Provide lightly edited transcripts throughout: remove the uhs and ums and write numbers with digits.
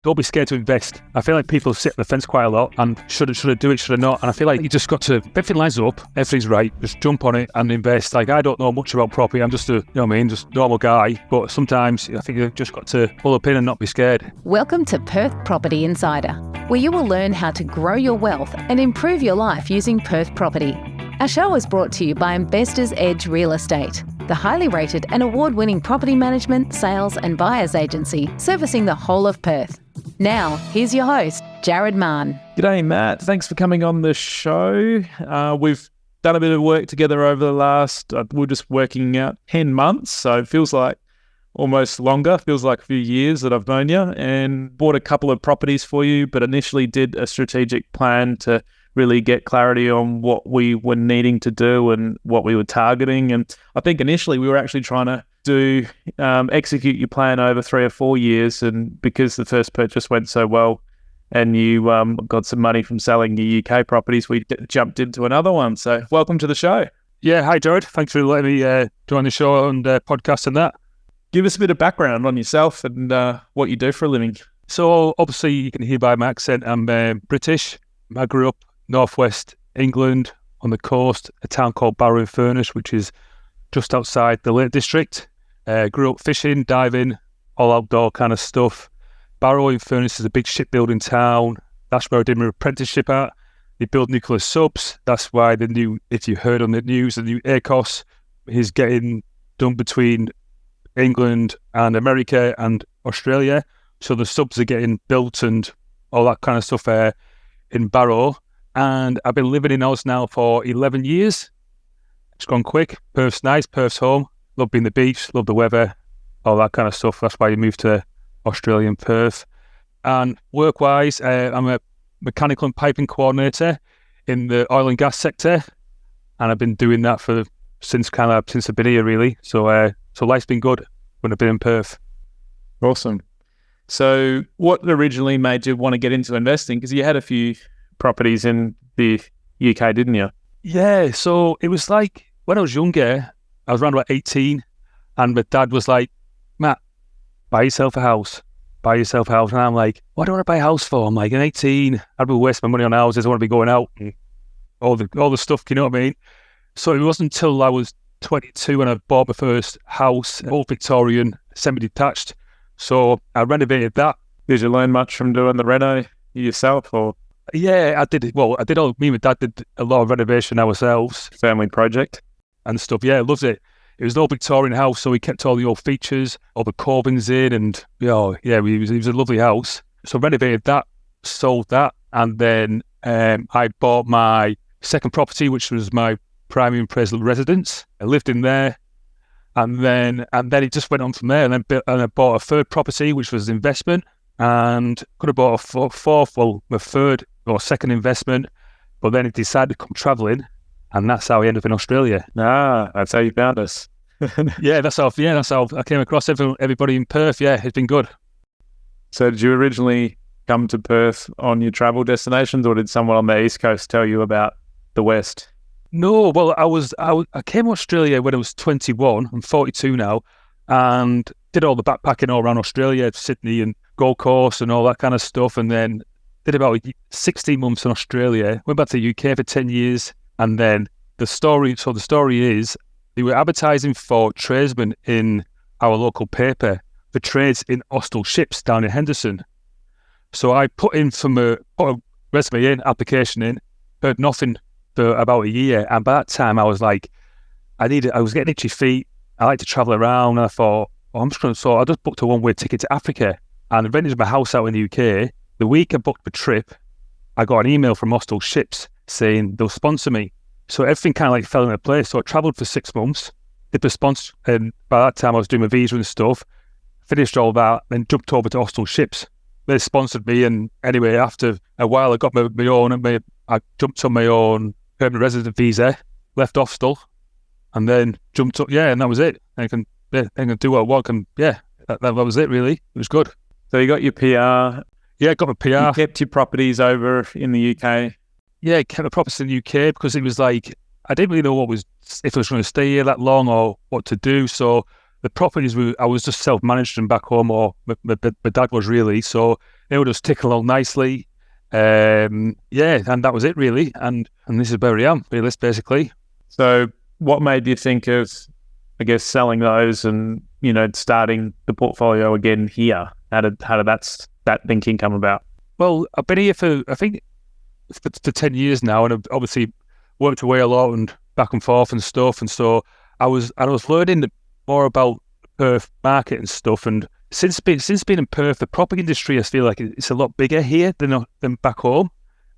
Don't be scared to invest. I feel like people sit on the fence quite a lot and should I do it, should I not? And I feel like you just got to, if everything lines up, everything's right, just jump on it and invest. Like, I don't know much about property. I'm just just normal guy. But sometimes I think you've just got to pull up in and not be scared. Welcome to Perth Property Insider, where you will learn how to grow your wealth and improve your life using Perth property. Our show is brought to you by Investors Edge Real Estate, the highly rated and award-winning property management, sales and buyers agency servicing the whole of Perth. Now, here's your host, Jared Mann. G'day, Matt. Thanks for coming on the show. We've done a bit of work together over the last, we're just working out 10 months, so it feels like almost longer, feels like a few years that I've known you, and bought a couple of properties for you, but initially did a strategic plan to really get clarity on what we were needing to do and what we were targeting. And I think initially we were actually trying to execute your plan over 3 or 4 years, and because the first purchase went so well and you got some money from selling your UK properties, we jumped into another one. So welcome to the show. Yeah, hi Jared. Thanks for letting me join the show and podcast and that. Give us a bit of background on yourself and what you do for a living. So obviously you can hear by my accent, I'm British. I grew up northwest England on the coast, a town called Barrow-in-Furness, which is just outside the Lake District. Grew up fishing, diving, all outdoor kind of stuff. Barrow-in-Furness is a big shipbuilding town. That's where I did my apprenticeship at. They build nuclear subs. That's why the new, if you heard on the news, the new ACOS is getting done between England and America and Australia. So the subs are getting built and all that kind of stuff in Barrow. And I've been living in Oz now for 11 years. It's gone quick. Perth's nice. Perth's home. Love being the beach, love the weather, all that kind of stuff. That's why you moved to Australia and Perth. And work-wise, I'm a mechanical and piping coordinator in the oil and gas sector, and I've been doing that since I've been here, really. So life's been good when I've been in Perth. Awesome. So what originally made you want to get into investing? Because you had a few properties in the UK, didn't you? Yeah. So it was like when I was younger. I was around about 18, and my dad was like, Matt, buy yourself a house. And I'm like, what do I want to buy a house for? I'm like, I'm 18, I'd be wasting my money on houses, I want to be going out and all the stuff, you know what I mean? So it wasn't until I was 22 when I bought my first house, old Victorian, semi-detached. So I renovated that. Did you learn much from doing the reno yourself, or? Yeah, I did. Well, me and my dad did a lot of renovation ourselves. Family project? And stuff, yeah, loved it. It was an old Victorian house, so we kept all the old features, all the carvings in, and it was a lovely house. So renovated that, sold that, and then I bought my second property, which was my primary and present residence. I lived in there, and then it just went on from there. And I bought a third property, which was investment, and could have bought my third or second investment, but then it decided to come travelling. And that's how I ended up in Australia. That's how you found us. That's how I came across everybody in Perth. Yeah, it's been good. So did you originally come to Perth on your travel destinations, or did someone on the East Coast tell you about the West? No, well, I came to Australia when I was 21. I'm 42 now, and did all the backpacking all around Australia, Sydney and Gold Coast and all that kind of stuff. And then did about 16 months in Australia, went back to the UK for 10 years. And then the story is they were advertising for tradesmen in our local paper for trades in hostile ships down in Henderson. So I put a resume in, application in, heard nothing for about a year. And by that time I was like, I was getting itchy feet. I like to travel around. And I thought, I just booked a one-way ticket to Africa and rented my house out in the UK. The week I booked the trip, I got an email from hostile ships saying they'll sponsor me. So everything kind of like fell into place. So I travelled for 6 months, did the sponsor, and by that time I was doing my visa and stuff, finished all that, then jumped over to hostel ships. They sponsored me, and anyway, after a while I got my own, and I jumped on my own permanent resident visa, left hostel, and then jumped up, and that was it. I can do what I want, and that was it really. It was good. So you got your PR. Yeah, I got my PR. You kept your properties over in the UK. Yeah, kept the properties in the UK because it was like, I didn't really know if I was going to stay here that long or what to do. So the properties I was just self-managed them back home, or my dad was really. So they would just tick along nicely. And that was it really. And this is where I am, really, basically. So what made you think of, I guess, selling those and, starting the portfolio again here? How did that thinking come about? Well, I've been here for, I think, for 10 years now, and I've obviously worked away a lot and back and forth and stuff. And so I was learning more about the Perth market and stuff. And since being in Perth, the property industry, I feel like it's a lot bigger here than back home.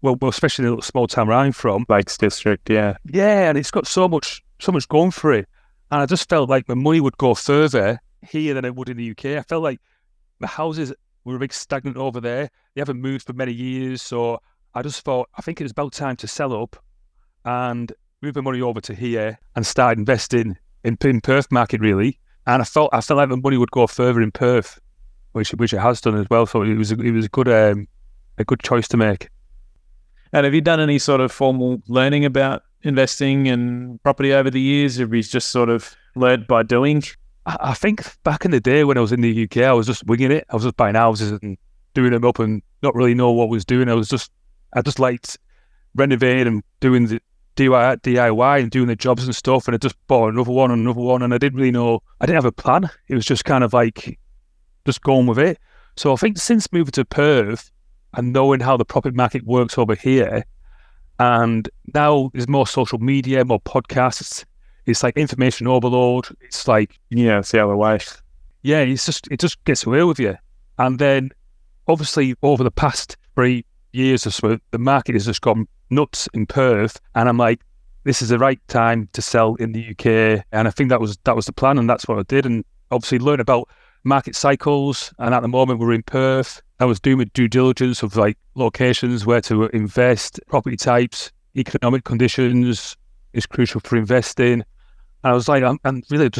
Well, especially in the little small town where I'm from. Lakes District, yeah. Yeah, and it's got so much going for it. And I just felt like my money would go further here than it would in the UK. I felt like the houses were a bit stagnant over there. They haven't moved for many years. So I just thought, I think it was about time to sell up and move my money over to here and start investing in Perth market, really. And I felt like the money would go further in Perth, which it has done as well. So it was a good choice to make. And have you done any sort of formal learning about investing in property over the years? Have you just sort of learned by doing? I think back in the day when I was in the UK, I was just winging it. I was just buying houses and doing them up and not really know what I was doing. I just liked renovating and doing the DIY and doing the jobs and stuff. And I just bought another one and another one. And I didn't really know, I didn't have a plan. It was just kind of like just going with it. So I think since moving to Perth and knowing how the property market works over here, and now there's more social media, more podcasts. It's like information overload. It's like, it's the other way. Yeah, it just gets away with you. And then obviously over the past 3 years or so, the market has just gone nuts in Perth. And I'm like, this is the right time to sell in the UK. And I think that was the plan, and that's what I did. And obviously learn about market cycles. And at the moment we're in Perth. I was doing due diligence of like locations, where to invest, property types, economic conditions is crucial for investing. And I was like, I'm really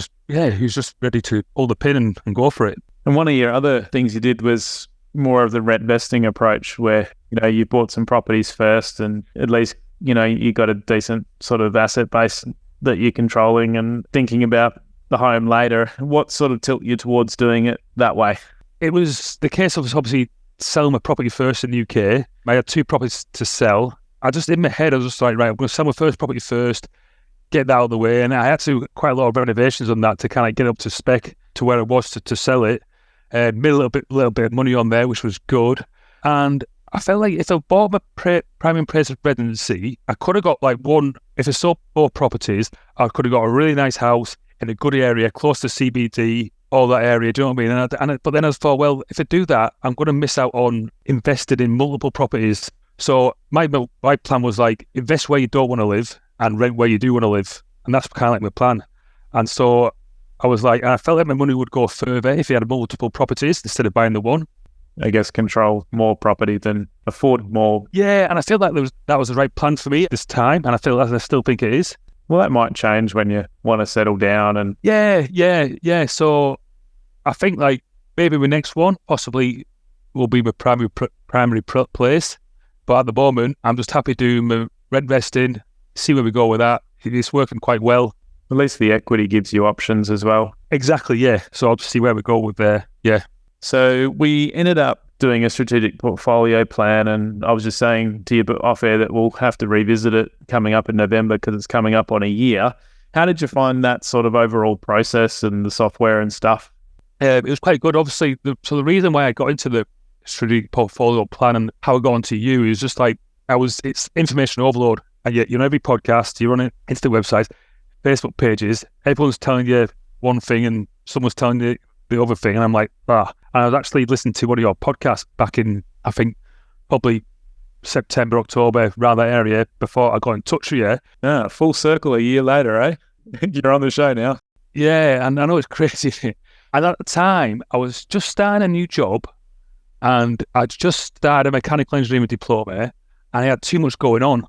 who's just ready to pull the pin and go for it. And one of your other things you did was more of the rent vesting approach, where, you bought some properties first and at least, you got a decent sort of asset base that you're controlling and thinking about the home later. What sort of tilt you towards doing it that way? It was the case of obviously selling my property first in the UK. I had 2 properties to sell. In my head, I was just like, right, I'm going to sell my first property first, get that out of the way. And I had to do quite a lot of renovations on that to kind of get up to spec to where I was to sell it. Made a little bit of money on there, which was good. And I felt like if I bought my primary place of residency, I could have got like if I sold 4 properties, I could have got a really nice house in a good area, close to CBD, all that area, do you know what I mean? But then I thought, well, if I do that, I'm going to miss out on investing in multiple properties. So my plan was like, invest where you don't want to live and rent where you do want to live. And that's kind of like my plan. And so I was like, I felt like my money would go further if you had multiple properties instead of buying the one. I guess control more property than afford more. Yeah, and I feel like that was the right plan for me at this time. And I still think it is. Well, that might change when you want to settle down. And Yeah. So I think like maybe my next one possibly will be my primary place. But at the moment, I'm just happy doing my rent vesting, see where we go with that. It's working quite well. At least the equity gives you options as well. Exactly, yeah. So I'll just see where we go with there. Yeah. So we ended up doing a strategic portfolio plan, and I was just saying to you off air that we'll have to revisit it coming up in November because it's coming up on a year. How did you find that sort of overall process and the software and stuff? It was quite good. Obviously, the reason why I got into the strategic portfolio plan and how I got onto you is just like it's information overload. And yet, every podcast, you're on it, it's the website, Facebook pages, everyone's telling you one thing and someone's telling you the other thing. And I'm like, And I was actually listening to one of your podcasts back in, I think, probably September, October, around that area before I got in touch with you. Yeah, full circle a year later, eh? You're on the show now. Yeah, and I know it's crazy. And at the time, I was just starting a new job and I'd just started a mechanical engineering diploma and I had too much going on.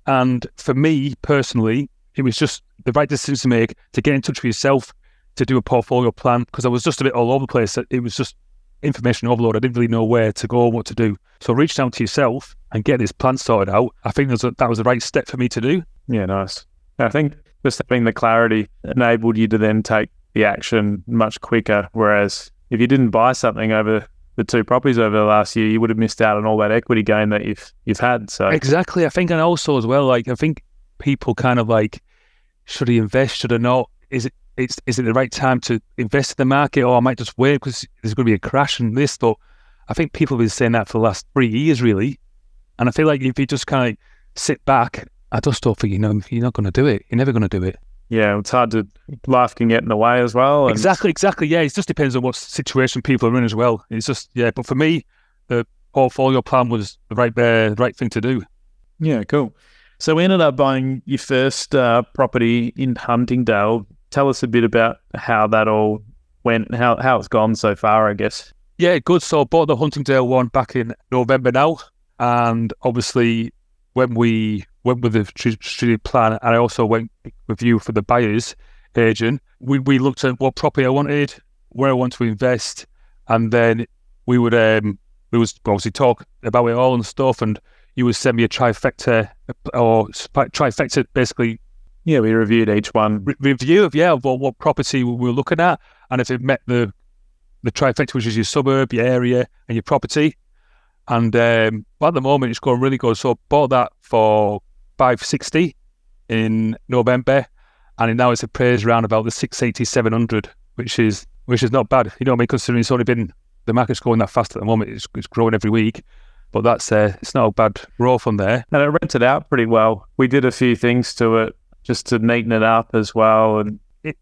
And for me personally, it was just the right decision to make to get in touch with yourself to do a portfolio plan because I was just a bit all over the place. It was just information overload. I didn't really know where to go and what to do. So I reached out to yourself and get this plan sorted out. I think that was the right step for me to do. Yeah, nice. I think just having the clarity enabled you to then take the action much quicker. Whereas if you didn't buy something over the two properties over the last year, you would have missed out on all that equity gain that you've had. So exactly, I think, and also as well, like I think people kind of like, should he invest? Should I not? Is it the right time to invest in the market, or I might just wait because there's going to be a crash and this? But I think people have been saying that for the last 3 years, really. And I feel like if you just kind of sit back, I just don't think you're not going to do it. You're never going to do it. Yeah, it's hard to, life can get in the way as well. And Exactly. Yeah, it just depends on what situation people are in as well. It's just, yeah, but for me, the portfolio plan was the right thing to do. Yeah, cool. So we ended up buying your first property in Huntingdale. Tell us a bit about how that all went, how it's gone so far, I guess. Yeah, good. So I bought the Huntingdale one back in November now. And obviously, when we went with the strategic plan, and I also went with you for the buyer's agent, we looked at what property I wanted, where I want to invest, and then we would obviously talk about it all and stuff, and you would send me a trifecta, basically. Yeah, we reviewed each one. Review of what property we were looking at, and if it met the trifecta, which is your suburb, your area, and your property. And at the moment, it's going really good. So I bought that for $560 in November, and now it's appraised around about the $680, $700, which is not bad. You know what I mean? Considering it's only been, the market's going that fast at the moment. It's growing every week, but that's it's not a bad growth on there. And it rented out pretty well. We did a few things to it just to neaten it up as well. And it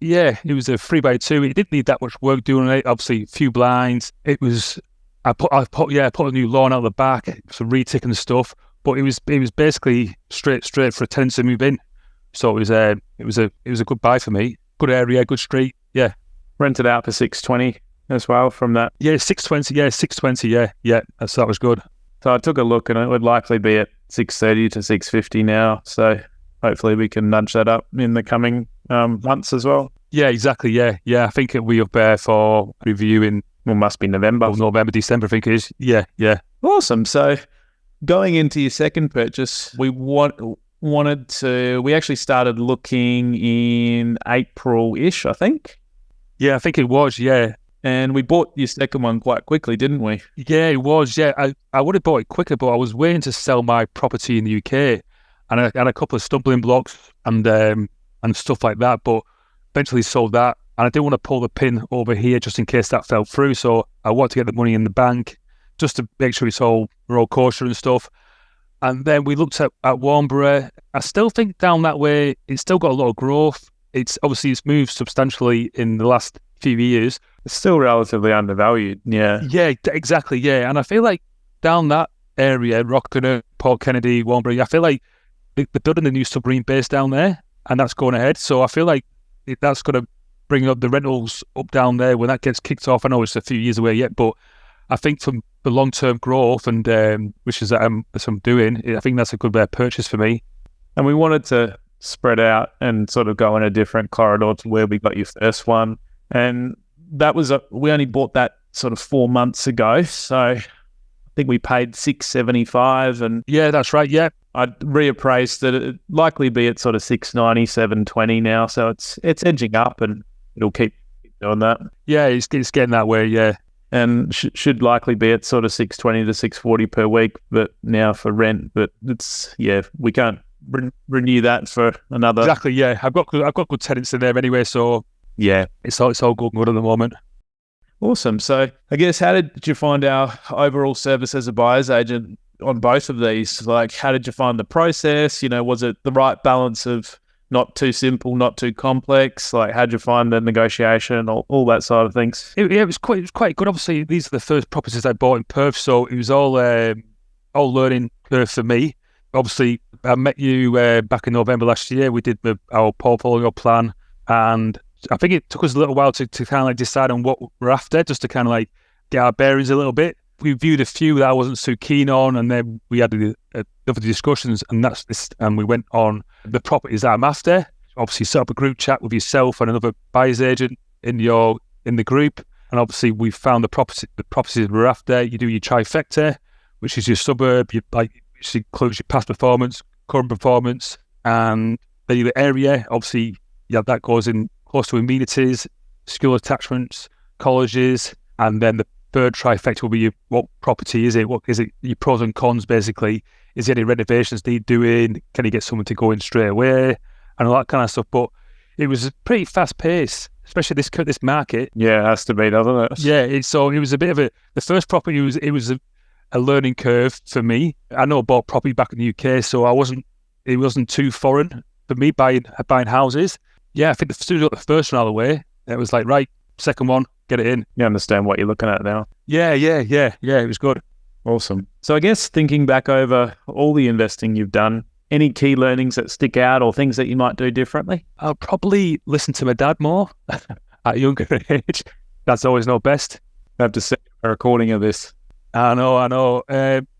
was a 3x2. It didn't need that much work doing it. Obviously, a few blinds. It was. I put a new lawn out the back, some retic and stuff. But it was basically straight for a tenant to move in. So it was a good buy for me. Good area, good street. Yeah. Rented out for $620 as well from that. Yeah, $620. Yeah, $620. Yeah. That was good. So I took a look, and it would likely be at $630 to $650 now. So hopefully we can nudge that up in the coming months as well. Yeah, exactly. Yeah. I think it'll be up there for review in. Well, must be November. November, December, I think it is. Yeah. Awesome. So going into your second purchase, we actually started looking in April-ish, I think. Yeah, I think it was, yeah. And we bought your second one quite quickly, didn't we? Yeah, it was, yeah. I would have bought it quicker, but I was waiting to sell my property in the UK. And I had a couple of stumbling blocks and stuff like that, but eventually sold that. And I didn't want to pull the pin over here just in case that fell through. So I wanted to get the money in the bank just to make sure we're all kosher and stuff. And then we looked at Warnborough. I still think down that way, it's still got a lot of growth. It's moved substantially in the last few years. It's still relatively undervalued. Yeah. Yeah, exactly. Yeah. And I feel like down that area, Rockconnor, Port Kennedy, Warnborough, I feel like they're building a new submarine base down there, and that's going ahead. So I feel like that's going to bring up the rentals up down there when that gets kicked off. I know it's a few years away yet, but I think from the long-term growth and which is that I'm doing, I think that's a good purchase for me. And we wanted to spread out and sort of go in a different corridor to where we got your first one. And that was we only bought that sort of 4 months ago. So I think we paid $675, and yeah, that's right. Yeah. I'd reappraised that it'd likely be at sort of $690, $720 now. So it's edging up, and it'll keep doing that. Yeah, it's getting that way, yeah. And should likely be at sort of $620 to $640 per week, but now for rent. But we can't renew that for another. Exactly, yeah. I've got good tenants in there anyway, so yeah, it's all good at the moment. Awesome. So I guess, how did you find our overall service as a buyer's agent on both of these? Like, how did you find the process? Was it the right balance of not too simple, not too complex? Like, how'd you find the negotiation, all that side of things? It was quite good. Obviously, these are the first properties I bought in Perth, so it was all learning curve for me. Obviously, I met you back in November last year. We did our portfolio plan, and I think it took us a little while to kind of like decide on what we're after, just to kind of like get our bearings a little bit. We viewed a few that I wasn't so keen on, and then we had other discussions, and we went on the properties that I'm after. Obviously, set up a group chat with yourself and another buyer's agent in the group, and obviously we found the properties we're after. You do your trifecta, which is your suburb, which includes your past performance, current performance, and then the area. Obviously, that goes in close to amenities, school attachments, colleges, and then third trifecta will be what property is it? What is it? Your pros and cons, basically. Is there any renovations need doing? Can you get someone to go in straight away? And all that kind of stuff. But it was pretty fast paced, especially this market. Yeah, it has to be, doesn't it? Yeah, it was a bit of the first property was a learning curve for me. I know I bought property back in the UK, so it wasn't too foreign for me buying houses. Yeah, I think as soon as I got the first one out of the way, it was like, right, second one, get it in. You understand what you're looking at now. Yeah, it was good. Awesome. So I guess thinking back over all the investing you've done, any key learnings that stick out or things that you might do differently? I'll probably listen to my dad more at a younger age. That's always not best. I have to send a recording of this. I know.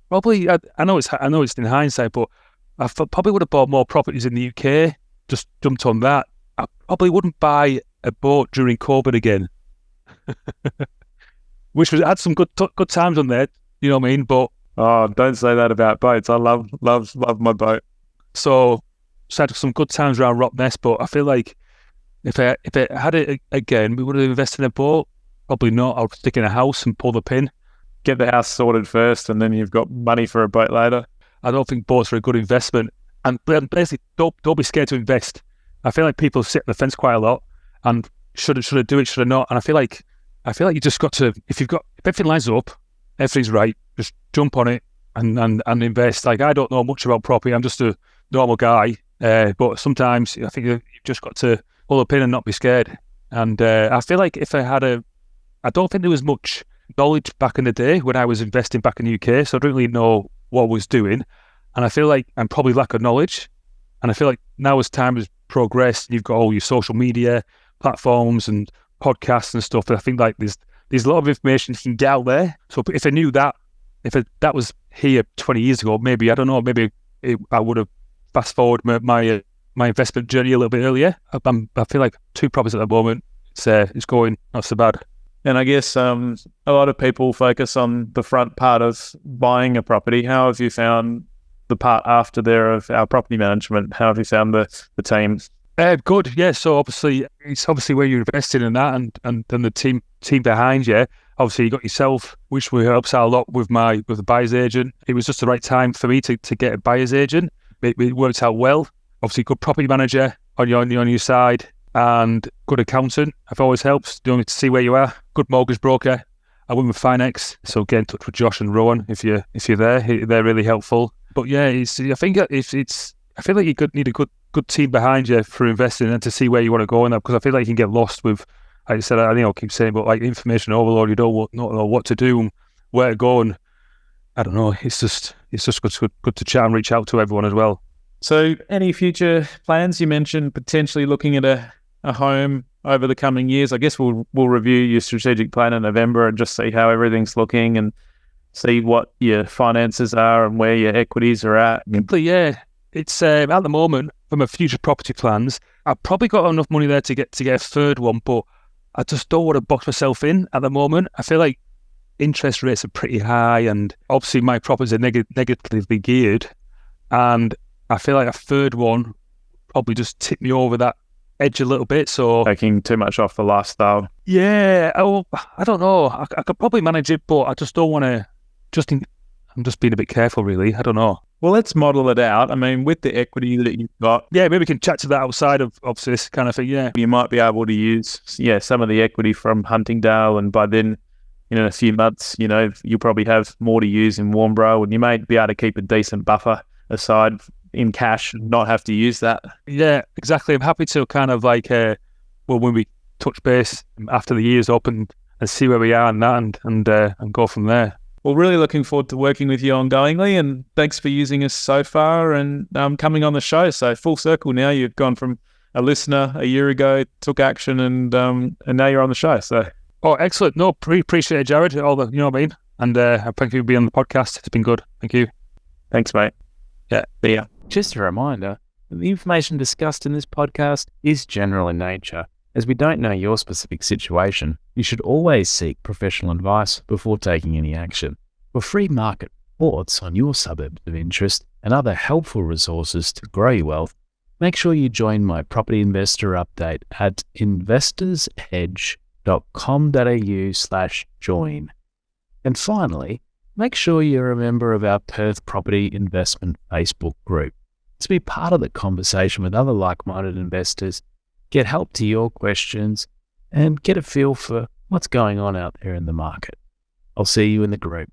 Probably, I know it's in hindsight, but I probably would have bought more properties in the UK. Just jumped on that. I probably wouldn't buy a boat during COVID again, which had some good times on there. You know what I mean? But don't say that about boats. I love my boat. So had some good times around Rock Ness, but I feel like if I had it again, we would have invested in a boat. Probably not. I would stick in a house and pull the pin. Get the house sorted first, and then you've got money for a boat later. I don't think boats are a good investment. And basically, don't be scared to invest. I feel like people sit on the fence quite a lot, and should I do it? Should I not? And I feel like you just got to, if everything lines up, everything's right, just jump on it and invest. Like, I don't know much about property. I'm just a normal guy, but sometimes I think you've just got to pull the pin and not be scared. And I feel like if I don't think there was much knowledge back in the day when I was investing back in the UK, so I don't really know what I was doing. And I feel like I'm probably lack of knowledge. And I feel like now as time has progressed, you've got all your social media platforms and podcasts and stuff. And I think like there's a lot of information you can get out there. So if I knew that, that was here 20 years ago, maybe, I don't know, I would have fast forward my investment journey a little bit earlier. I feel like 2 properties at the moment, it's going not so bad. And I guess a lot of people focus on the front part of buying a property. How have you found the part after there of our property management? How have you found the team? Good, yeah. So obviously, it's where you're investing in that, and then the team behind you. Obviously, you got yourself, which helps out a lot with the buyer's agent. It was just the right time for me to get a buyer's agent. It worked out well. Obviously, good property manager on your side, and good accountant. It always helps. You know, to see where you are. Good mortgage broker. I went with Finex, so get in touch with Josh and Rowan if you're there. They're really helpful. But yeah, I feel like you need a good team behind you for investing and to see where you want to go in that, because I feel like you can get lost with, like I said, I think I'll keep saying, but like information overload, you don't know what to do and where to go, and I don't know. It's just good to chat and reach out to everyone as well. So, any future plans? You mentioned potentially looking at a home over the coming years. I guess we'll review your strategic plan in November and just see how everything's looking and see what your finances are and where your equities are at. Yeah, it's at the moment from a future property plans, I've probably got enough money there to get a third one, but I just don't want to box myself in at the moment. I feel like interest rates are pretty high, and obviously my properties are negatively geared, and I feel like a third one probably just tip me over that edge a little bit. So taking too much off the lifestyle. Yeah, I don't know. I could probably manage it, but I just don't want to. I'm just being a bit careful, really. I don't know. Well, let's model it out. I mean, with the equity that you've got. Yeah, maybe we can chat to that outside of this kind of thing, yeah. You might be able to use, some of the equity from Huntingdale, and by then, in a few months, you'll probably have more to use in Warnbro, and you may be able to keep a decent buffer aside in cash and not have to use that. Yeah, exactly. I'm happy to kind of like, when we touch base after the year's up and see where we are and that and go from there. Well, really looking forward to working with you ongoingly, and thanks for using us so far and coming on the show. So full circle now, you've gone from a listener a year ago, took action, and now you're on the show. So, excellent. No, appreciate it, Jared. All the, you know what I mean. And thank you for being on the podcast. It's been good. Thank you. Thanks, mate. Yeah. See ya. Just a reminder, the information discussed in this podcast is general in nature. As we don't know your specific situation, you should always seek professional advice before taking any action. For free market reports on your suburbs of interest and other helpful resources to grow your wealth, make sure you join my property investor update at investorsedge.com.au/join. And finally, make sure you're a member of our Perth Property Investment Facebook group to be part of the conversation with other like-minded investors, get help to your questions, and get a feel for what's going on out there in the market. I'll see you in the group.